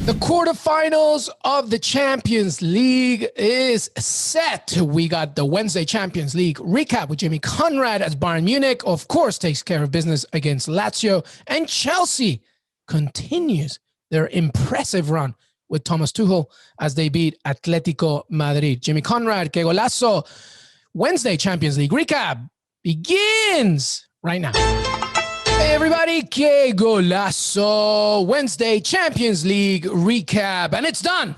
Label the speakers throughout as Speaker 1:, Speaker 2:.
Speaker 1: The quarterfinals of the Champions League is set. We got the Wednesday Champions League recap with Jimmy Conrad as Bayern Munich, of course, takes care of business against Lazio. And Chelsea continues their impressive run with Thomas Tuchel as they beat Atletico Madrid. Jimmy Conrad, Qué Golazo. Wednesday Champions League recap begins right now. Hey everybody, Qué Golazo, Wednesday Champions League recap, and it's done.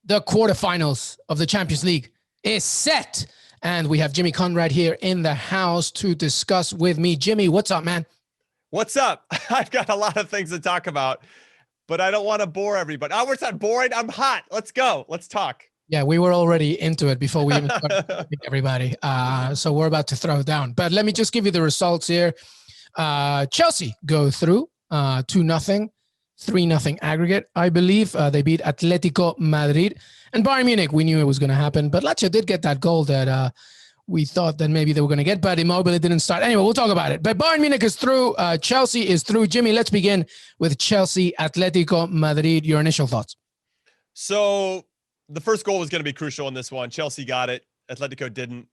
Speaker 1: The quarterfinals of the Champions League is set, and we have Jimmy Conrad here in the house to discuss with me. Jimmy, what's up, man?
Speaker 2: What's up? I've got a lot of things to talk about, but I don't want to bore everybody. Oh, we're not boring. I'm hot. Let's go. Let's talk.
Speaker 1: Yeah, we were already into it before we even started everybody. So we're about to throw it down. But let me just give you the results here. Chelsea go through 2-0, 3-0 aggregate, I believe. They beat Atletico Madrid. And Bayern Munich, we knew it was going to happen. But Lazio did get that goal that we thought that maybe they were going to get, but Immobile didn't start. Anyway, we'll talk about it. But Bayern Munich is through. Chelsea is through. Jimmy, let's begin with Chelsea, Atletico Madrid. Your initial thoughts?
Speaker 2: So the first goal was going to be crucial in this one. Chelsea got it. Atletico didn't.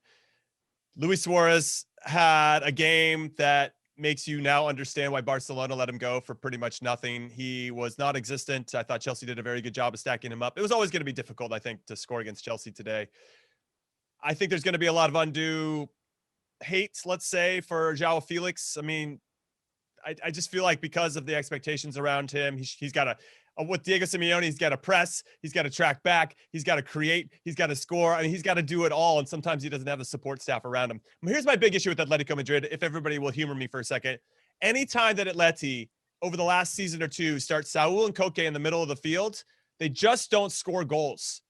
Speaker 2: Luis Suarez had a game that makes you now understand why Barcelona let him go for pretty much nothing. He was non-existent. I thought Chelsea did a very good job of stacking him up. It was always going to be difficult, I think, to score against Chelsea today. I think there's going to be a lot of undue hate, let's say, for João Felix. I mean, I just feel like because of the expectations around him, he's got to, with Diego Simeone, he's got to press, he's got to track back, he's got to create, he's got to score. I mean, he's got to do it all, and sometimes he doesn't have the support staff around him. Here's my big issue with Atletico Madrid, if everybody will humor me for a second. Anytime that Atleti, over the last season or two, starts Saul and Koke in the middle of the field, they just don't score goals.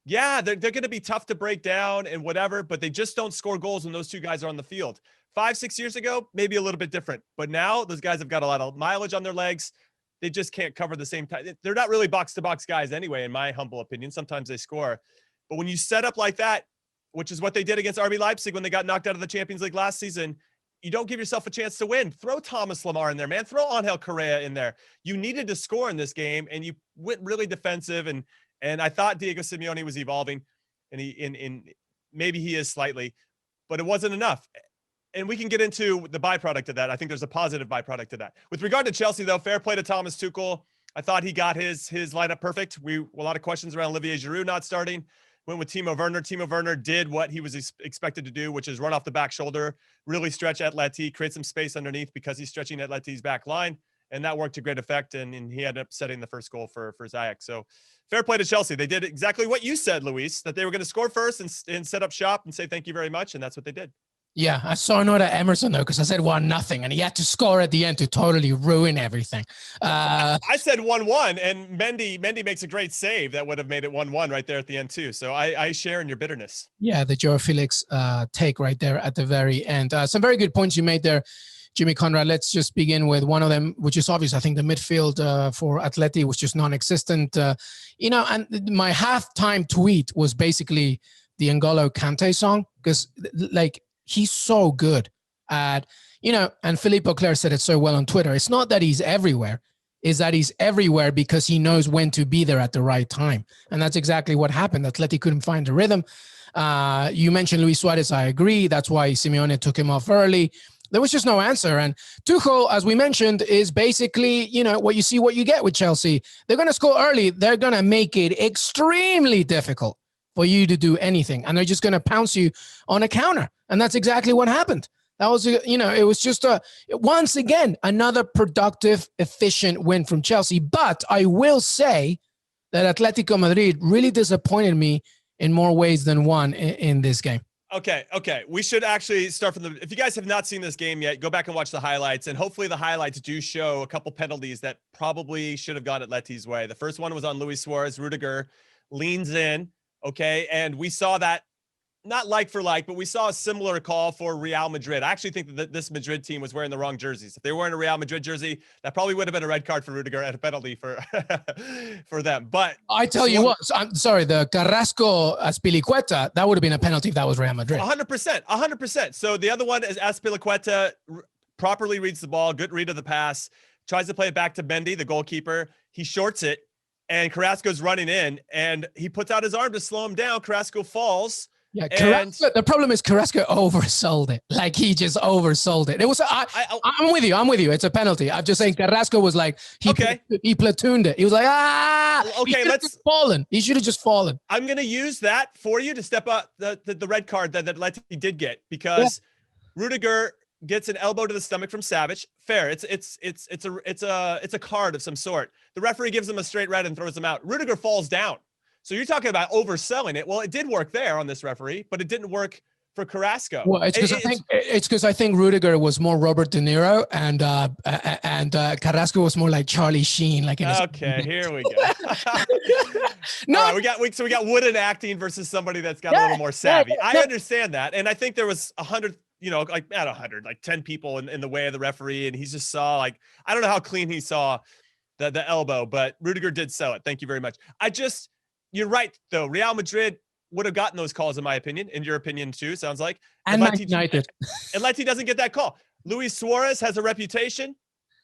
Speaker 2: Yeah, they're going to be tough to break down and whatever, but they just don't score goals when those two guys are on the field. 5-6 years ago, maybe a little bit different, but now those guys have got a lot of mileage on their legs. They just can't cover the same time. They're not really box-to-box guys anyway, in my humble opinion. Sometimes they score. But when you set up like that, which is what they did against RB Leipzig when they got knocked out of the Champions League last season, you don't give yourself a chance to win. Throw Thomas Lemar in there, man. Throw Angel Correa in there. You needed to score in this game, and you went really defensive. And I thought Diego Simeone was evolving, and maybe he is slightly, but it wasn't enough. And we can get into the byproduct of that. I think there's a positive byproduct of that. With regard to Chelsea, though, fair play to Thomas Tuchel. I thought he got his lineup perfect. A lot of questions around Olivier Giroud not starting. Went with Timo Werner. Timo Werner did what he was expected to do, which is run off the back shoulder, really stretch Atleti, create some space underneath because he's stretching Atleti's back line. And that worked to great effect, and he ended up setting the first goal for Ajax. So fair play to Chelsea. They did exactly what you said, Luis, that they were going to score first and set up shop and say thank you very much, and that's what they did.
Speaker 1: Yeah, I saw a note at Emerson, though, because I said 1-0, and he had to score at the end to totally ruin everything.
Speaker 2: I said 1-1, and Mendy makes a great save that would have made it 1-1 right there at the end, too. So I share in your bitterness. Yeah,
Speaker 1: the Joao Felix take right there at the very end. Some very good points you made there, Jimmy Conrad. Let's just begin with one of them, which is obvious. I think the midfield for Atleti was just non-existent. And my halftime tweet was basically the N'Golo Kante song, because, like, he's so good at, and Philippe Auclair said it so well on Twitter. It's not that he's everywhere, is that he's everywhere because he knows when to be there at the right time. And that's exactly what happened. Atleti couldn't find the rhythm. You mentioned Luis Suarez. I agree. That's why Simeone took him off early. There was just no answer. And Tuchel, as we mentioned, is basically, what you see, what you get with Chelsea. They're going to score early. They're going to make it extremely difficult for you to do anything. And they're just going to pounce you on a counter. And that's exactly what happened. That was, it was just once again, another productive, efficient win from Chelsea. But I will say that Atletico Madrid really disappointed me in more ways than one in this game.
Speaker 2: Okay. We should actually start from if you guys have not seen this game yet, go back and watch the highlights. And hopefully the highlights do show a couple penalties that probably should have gone Atleti's way. The first one was on Luis Suarez. Rudiger leans in. Okay. And we saw that, not like for like, but we saw a similar call for Real Madrid. I actually think that this Madrid team was wearing the wrong jerseys. If they were wearing a Real Madrid jersey, that probably would have been a red card for Rudiger and a penalty for for them. But
Speaker 1: I tell you what, I'm sorry, the Carrasco Azpilicueta, that would have been a penalty if that was Real Madrid.
Speaker 2: 100%. So the other one is Azpilicueta properly reads the ball, good read of the pass, tries to play it back to Mendy, the goalkeeper. He shorts it. and Carrasco's running in, and he puts out his arm to slow him down. Carrasco falls.
Speaker 1: Yeah,
Speaker 2: And
Speaker 1: the problem is Carrasco oversold it. Like he just oversold it. It was. I'm with you. I'm with you. It's a penalty. I'm just saying Carrasco was like he platooned it. He was like
Speaker 2: okay.
Speaker 1: Let's fallen. He should have just fallen.
Speaker 2: I'm gonna use that for you to step up the red card that Atleti did get, because Rudiger gets an elbow to the stomach from Savage. Fair. It's a card of some sort. The referee gives him a straight red and throws him out. Rudiger falls down. So you're talking about overselling it. Well, it did work there on this referee, but it didn't work for Carrasco.
Speaker 1: Well, it's because I think Rudiger was more Robert De Niro and Carrasco was more like Charlie Sheen. Like
Speaker 2: okay, here we go. No, all right, we got wooden acting versus somebody that's got a little more savvy. I understand that, and I think there was 100. Like not 100, like 10 people in the way of the referee, and he just saw, like, I don't know how clean he saw the elbow, but Rudiger did sell it. Thank you very much. You're right, though. Real Madrid would have gotten those calls, in my opinion. In your opinion, too, sounds like.
Speaker 1: And United.
Speaker 2: Atleti doesn't get that call. Luis Suarez has a reputation.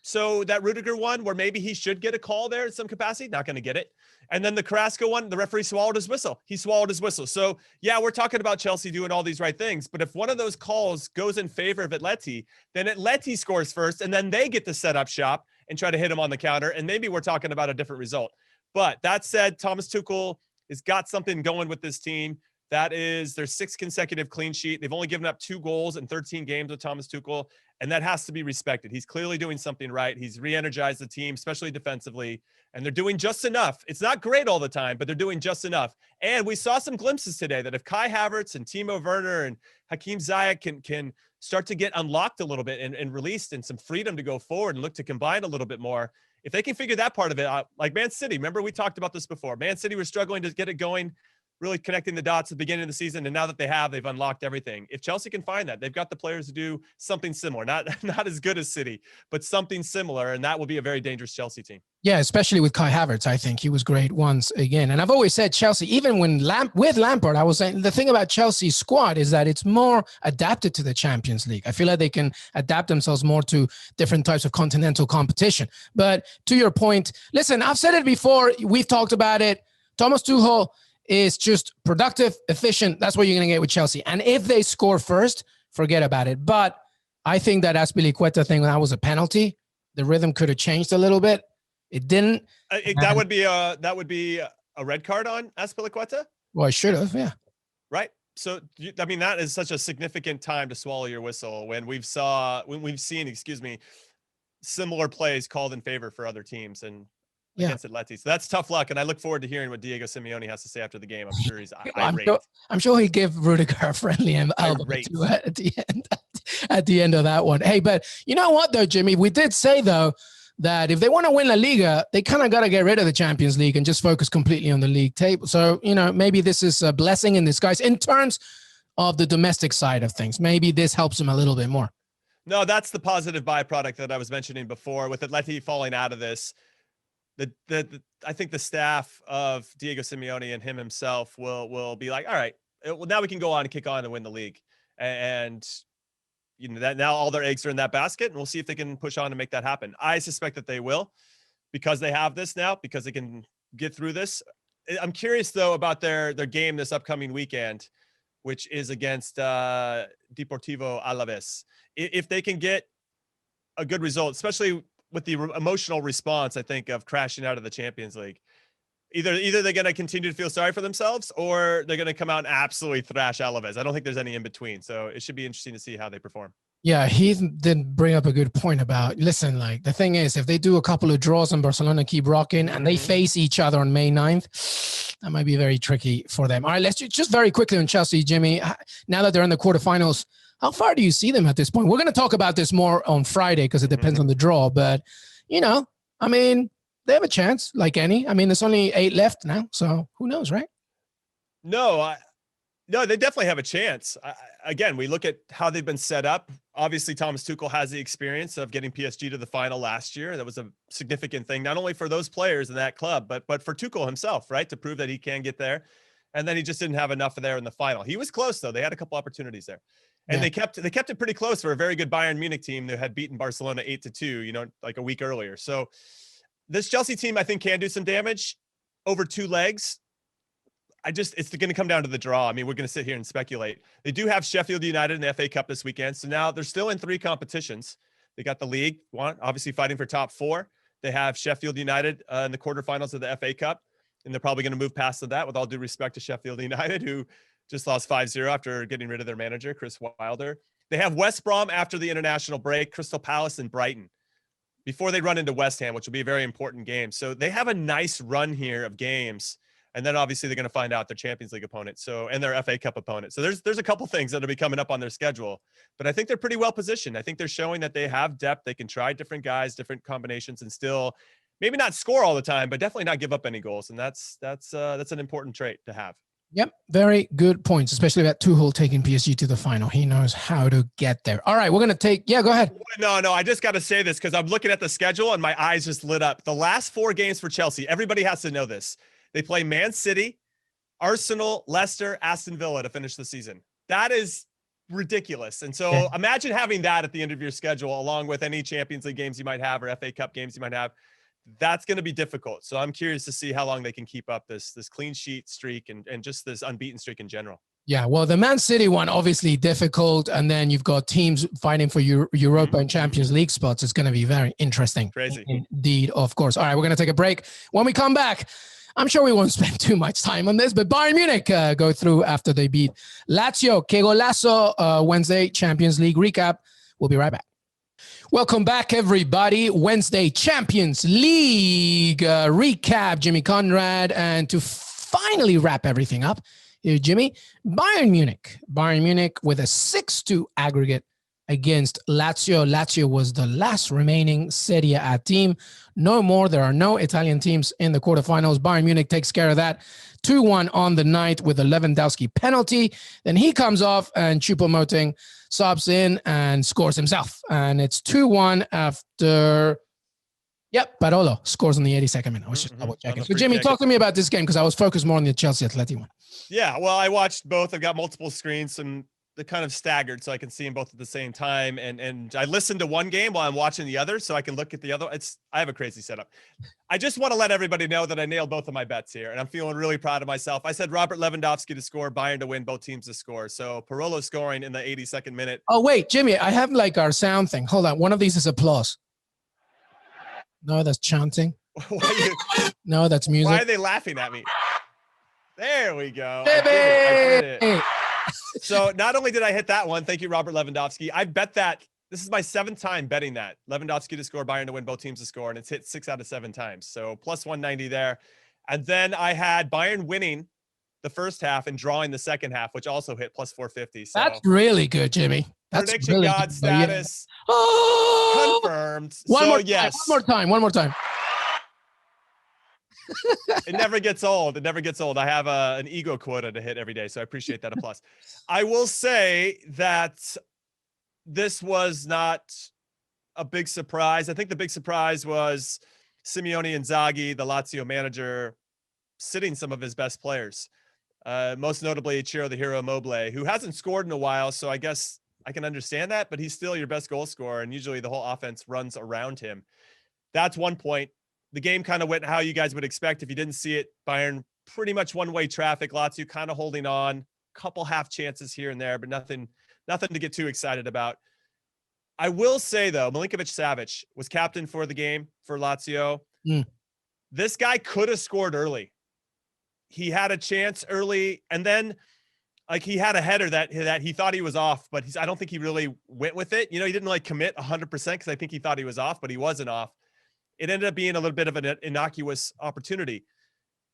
Speaker 2: So that Rudiger one, where maybe he should get a call there in some capacity, not going to get it. And then the Carrasco one, the referee swallowed his whistle. He swallowed his whistle. So, yeah, we're talking about Chelsea doing all these right things. But if one of those calls goes in favor of Atleti, then Atleti scores first, and then they get to set up shop and try to hit him on the counter. And maybe we're talking about a different result. But that said, Thomas Tuchel has got something going with this team. That is their 6th consecutive clean sheet. They've only given up 2 goals in 13 games with Thomas Tuchel, and that has to be respected. He's clearly doing something right. He's re-energized the team, especially defensively, and they're doing just enough. It's not great all the time, but they're doing just enough. And we saw some glimpses today that if Kai Havertz and Timo Werner and Hakim Ziyech can start to get unlocked a little bit and released, and some freedom to go forward and look to combine a little bit more, if they can figure that part of it out, like Man City, remember we talked about this before. Man City was struggling to get it going, really connecting the dots at the beginning of the season. And now that they've unlocked everything. If Chelsea can find that, they've got the players to do something similar, not as good as City, but something similar. And that will be a very dangerous Chelsea team. Yeah,
Speaker 1: especially with Kai Havertz. I think he was great once again. And I've always said Chelsea, even when with Lampard, I was saying the thing about Chelsea's squad is that it's more adapted to the Champions League. I feel like they can adapt themselves more to different types of continental competition. But to your point, listen, I've said it before. We've talked about it. Thomas Tuchel is just productive, efficient. That's what you're going to get with Chelsea. And if they score first, forget about it. But I think that Azpilicueta thing, that was a penalty. The rhythm could have changed a little bit. It didn't.
Speaker 2: That would be a red card on Azpilicueta?
Speaker 1: Well, it should have, yeah.
Speaker 2: Right. So, I mean, that is such a significant time to swallow your whistle when we've seen, similar plays called in favor for other teams and against Atleti. So that's tough luck. And I look forward to hearing what Diego Simeone has to say after the game. I'm sure he's irate.
Speaker 1: I'm sure he'd give Rudiger a friendly elbow at the end of that one. Hey, but you know what, though, Jimmy? We did say, though, that if they want to win La Liga, they kind of got to get rid of the Champions League and just focus completely on the league table. So, maybe this is a blessing in disguise in terms of the domestic side of things. Maybe this helps them a little bit more.
Speaker 2: No, that's the positive byproduct that I was mentioning before with Atleti falling out of this. I think the staff of Diego Simeone and him himself will be like, all right, well, now we can go on and kick on and win the league. And that now all their eggs are in that basket, and we'll see if they can push on and make that happen. I suspect that they will, because they have this now, because they can get through this. I'm curious though about their game this upcoming weekend, which is against Deportivo Alaves. If they can get a good result, especially with the emotional response, I think, of crashing out of the Champions League, either they're going to continue to feel sorry for themselves, or they're going to come out and absolutely thrash Alaves. I don't think there's any in between. So it should be interesting to see how they perform. Yeah, he did bring up a good point about, listen, like the thing is, if they do a couple of draws and Barcelona keep rocking and they face each other on May 9th, that might be very tricky for them. All right, let's just very quickly on Chelsea, Jimmy. Now that they're in the quarterfinals, how far do you see them at this point? We're going to talk about this more on Friday because it depends on the draw. But, I mean, they have a chance like any. I mean, there's only 8 left now. So who knows, right? No, they definitely have a chance. Again, we look at how they've been set up. Obviously, Thomas Tuchel has the experience of getting PSG to the final last year. That was a significant thing, not only for those players in that club, but for Tuchel himself, right, to prove that he can get there. And then he just didn't have enough there in the final. He was close, though. They had a couple opportunities there. And they kept it pretty close for a very good Bayern Munich team that had beaten Barcelona 8-2, like a week earlier. So this Chelsea team, I think, can do some damage. over 2 legs, it's going to come down to the draw. I mean, we're going to sit here and speculate. They do have Sheffield United in the FA Cup this weekend. So now they're still in 3 competitions. They got the league, one, obviously fighting for top 4. They have Sheffield United in the quarterfinals of the FA Cup. And they're probably going to move past that, with all due respect to Sheffield United, who just lost 5-0 after getting rid of their manager, Chris Wilder. They have West Brom after the international break, Crystal Palace and Brighton, before they run into West Ham, which will be a very important game. So they have a nice run here of games. And then obviously they're going to find out their Champions League opponent, and their FA Cup opponent. So there's a couple things that'll be coming up on their schedule, but I think they're pretty well positioned. I think they're showing that they have depth. They can try different guys, different combinations, and still maybe not score all the time, but definitely not give up any goals. And that's an important trait to have.
Speaker 1: Yep, very good points, especially that Tuchel taking PSG to the final. He knows how to get there. All right, we're going to take – yeah, go ahead.
Speaker 2: No, I just got to say this because I'm looking at the schedule and my eyes just lit up. The last 4 games for Chelsea, everybody has to know this. They play Man City, Arsenal, Leicester, Aston Villa to finish the season. That is ridiculous. And so imagine having that at the end of your schedule, along with any Champions League games you might have or FA Cup games you might have. That's going to be difficult. So I'm curious to see how long they can keep up this clean sheet streak and just this unbeaten streak in general.
Speaker 1: Yeah, well, the Man City one, obviously difficult. And then you've got teams fighting for Europa and Champions League spots. It's going to be very interesting.
Speaker 2: Crazy.
Speaker 1: Indeed, of course. All right, we're going to take a break. When we come back, I'm sure we won't spend too much time on this, but Bayern Munich go through after they beat Lazio. Qué Golazo, Wednesday Champions League recap. We'll be right back. Welcome back, everybody. Wednesday Champions League recap. Jimmy Conrad. And to finally wrap everything up, here's Jimmy. Bayern Munich with a 6-2 aggregate against Lazio. Lazio was the last remaining Serie A team. No more. There are no Italian teams in the quarterfinals. Bayern Munich takes care of that. 2-1 on the night with a Lewandowski penalty. Then he comes off and Choupo-Moting subs in and scores himself. And it's 2-1 after... Yep, Barolo scores on the 82nd minute. I was just double checking. So, Jimmy, talk to me about this game because I was focused more on the Chelsea Atleti one.
Speaker 2: Yeah, well, I watched both. I've got multiple screens and they're kind of staggered so I can see them both at the same time. And I listened to one game while I'm watching the other so I can look at the other. I have a crazy setup. I just want to let everybody know that I nailed both of my bets here and I'm feeling really proud of myself. I said Robert Lewandowski to score, Bayern to win, both teams to score. So Parolo scoring in the 82nd minute.
Speaker 1: Oh, wait, Jimmy, I have like our sound thing. Hold on. One of these is applause. No, that's chanting. No, that's music.
Speaker 2: Why are they laughing at me? There we go.
Speaker 1: I did it.
Speaker 2: So not only did I hit that one, thank you, Robert Lewandowski. I bet that this is my 7th time betting that Lewandowski to score, Bayern to win, both teams to score, and it's hit 6 out of 7 times. So plus 190 there. And then I had Bayern winning the first half and drawing the second half, which also hit plus 450. So
Speaker 1: that's really good, Jimmy. That's
Speaker 2: prediction
Speaker 1: really
Speaker 2: god
Speaker 1: good.
Speaker 2: status confirmed.
Speaker 1: One more time.
Speaker 2: It never gets old. I have an ego quota to hit every day, so I appreciate that applause. I will say that this was not a big surprise. I think the big surprise was Simeone Inzaghi, the Lazio manager, sitting some of his best players, most notably Ciro the Hero Immobile, who hasn't scored in a while, so I guess I can understand that, but he's still your best goal scorer, and usually the whole offense runs around him. That's one point. The game kind of went how you guys would expect if you didn't see it. Bayern pretty much one-way traffic. Lazio kind of holding on, couple half chances here and there, but nothing to get too excited about. I will say though, Milinkovic-Savic was captain for the game for Lazio. This guy could have scored early. He had a chance early, and then like he had a header that he thought he was off, but I don't think he really went with it. You know, he didn't like commit 100% because I think he thought he was off, but he wasn't off. It ended up being a little bit of an innocuous opportunity.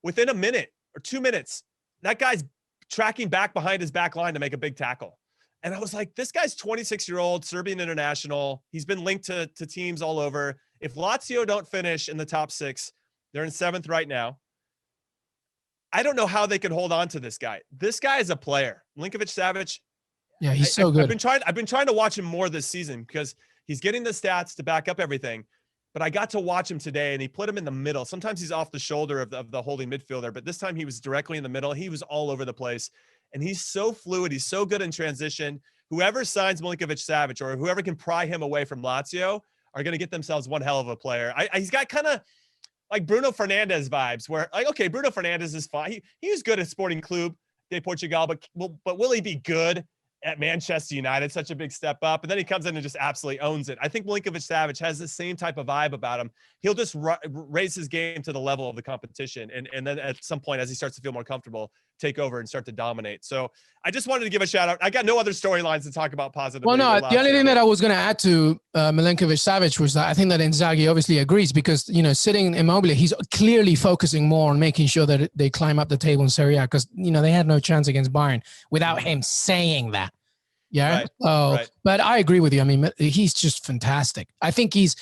Speaker 2: Within a minute or 2 minutes, that guy's tracking back behind his back line to make a big tackle. And I was like, this guy's 26-year-old Serbian international. He's been linked to teams all over. If Lazio don't finish in the top 6, they're in 7th right now. I don't know how they can hold on to this guy. This guy is a player. Milinkovic-Savic.
Speaker 1: Yeah, he's so good.
Speaker 2: I've been trying to watch him more this season because he's getting the stats to back up everything. But I got to watch him today, and he put him in the middle. Sometimes he's off the shoulder of the holding midfielder, but this time he was directly in the middle. He was all over the place, and he's so fluid. He's so good in transition. Whoever signs Milinkovic-Savic or whoever can pry him away from Lazio are going to get themselves one hell of a player. He's got kind of like Bruno Fernandes vibes where like, okay, Bruno Fernandes is fine. He was good at Sporting Club de Portugal, but will he be good at Manchester United? Such a big step up. And then he comes in and just absolutely owns it. I think Milinkovic-Savic has the same type of vibe about him. He'll just raise his game to the level of the competition. And then at some point, as he starts to feel more comfortable, take over and start to dominate. So I just wanted to give a shout out. I got no other storylines to talk about positively.
Speaker 1: Well, no, the only thing that I was going to add to Milinkovic-Savic was that I think that Inzaghi obviously agrees because, sitting Immobile, he's clearly focusing more on making sure that they climb up the table in Serie A because, they had no chance against Bayern without him saying that. Yeah.
Speaker 2: Right.
Speaker 1: Right. But I agree with you. I mean, he's just fantastic. I think he's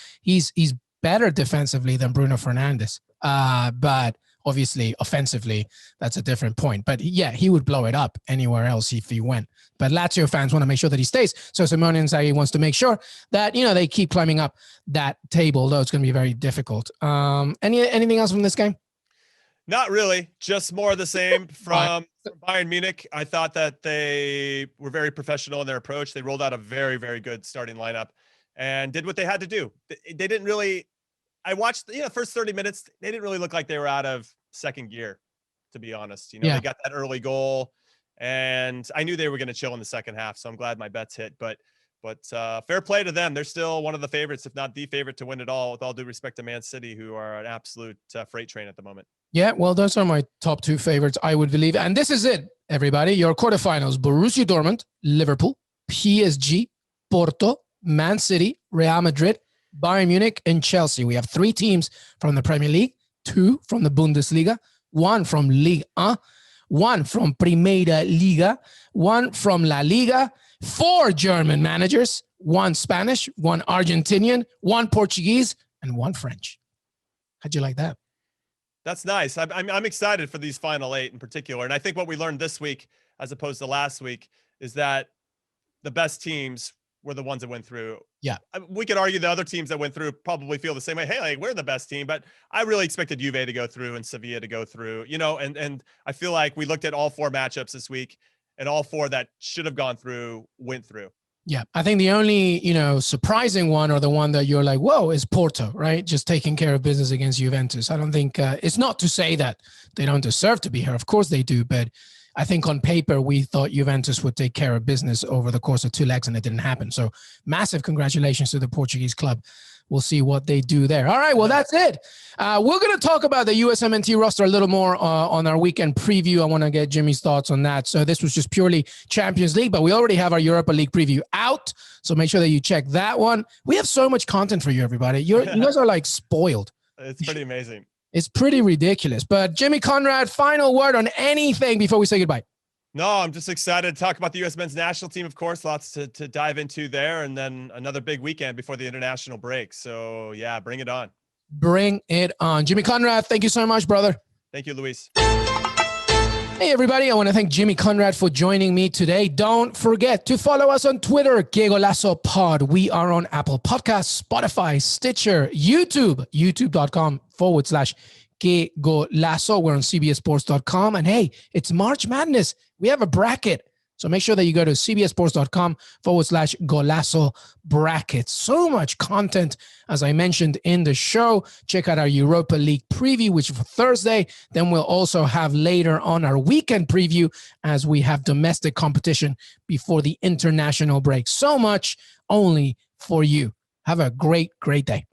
Speaker 1: better defensively than Bruno Fernandes. But obviously offensively, that's a different point. But yeah, he would blow it up anywhere else if he went. But Lazio fans want to make sure that he stays. So Simone Inzaghi wants to make sure that, they keep climbing up that table, though it's going to be very difficult. Anything else from this game?
Speaker 2: Not really. Just more of the same from Bayern Munich. I thought that they were very professional in their approach. They rolled out a very, very good starting lineup and did what they had to do. They didn't really – I watched the first 30 minutes. They didn't really look like they were out of second gear, to be honest. They got that early goal, and I knew they were going to chill in the second half, so I'm glad my bets hit. But fair play to them. They're still one of the favorites, if not the favorite, to win it all, with all due respect to Man City, who are an absolute freight train at the moment.
Speaker 1: Yeah, well, those are my top two favorites, I would believe. And this is it, everybody. Your quarterfinals: Borussia Dortmund, Liverpool, PSG, Porto, Man City, Real Madrid, Bayern Munich, and Chelsea. We have 3 teams from the Premier League, 2 from the Bundesliga, 1 from Ligue 1, 1 from Primera Liga, 1 from La Liga, 4 German managers, 1 Spanish, 1 Argentinian, 1 Portuguese, and 1 French. How'd you like that?
Speaker 2: That's nice. I'm excited for these final 8 in particular. And I think what we learned this week, as opposed to last week, is that the best teams were the ones that went through.
Speaker 1: Yeah.
Speaker 2: We could argue the other teams that went through probably feel the same way. Hey, we're the best team, but I really expected Juve to go through and Sevilla to go through, and I feel like we looked at all 4 matchups this week, and all 4 that should have gone through went through.
Speaker 1: Yeah, I think the only, surprising one, or the one that you're like, whoa, is Porto, right? Just taking care of business against Juventus. I don't think it's not to say that they don't deserve to be here. Of course they do. But I think on paper, we thought Juventus would take care of business over the course of 2 legs, and it didn't happen. So massive congratulations to the Portuguese club. We'll see what they do there. All right, well, that's it. We're going to talk about the USMNT roster a little more on our weekend preview. I want to get Jimmy's thoughts on that. So this was just purely Champions League, but we already have our Europa League preview out. So make sure that you check that one. We have so much content for you, everybody. You guys are like spoiled.
Speaker 2: It's pretty amazing.
Speaker 1: It's pretty ridiculous. But Jimmy Conrad, final word on anything before we say goodbye.
Speaker 2: No, I'm just excited to talk about the U.S. men's national team, of course. Lots to dive into there, and then another big weekend before the international break. So, yeah, bring it on.
Speaker 1: Bring it on. Jimmy Conrad, thank you so much, brother.
Speaker 2: Thank you, Luis.
Speaker 1: Hey, everybody. I want to thank Jimmy Conrad for joining me today. Don't forget to follow us on Twitter, Qué Golazo Pod. We are on Apple Podcasts, Spotify, Stitcher, YouTube, youtube.com/Qué Golazo. We're on cbsports.com. And hey, it's March Madness. We have a bracket. So make sure that you go to cbsports.com/Golazo bracket. So much content, as I mentioned in the show. Check out our Europa League preview, which is for Thursday. Then we'll also have later on our weekend preview as we have domestic competition before the international break. So much only for you. Have a great, great day.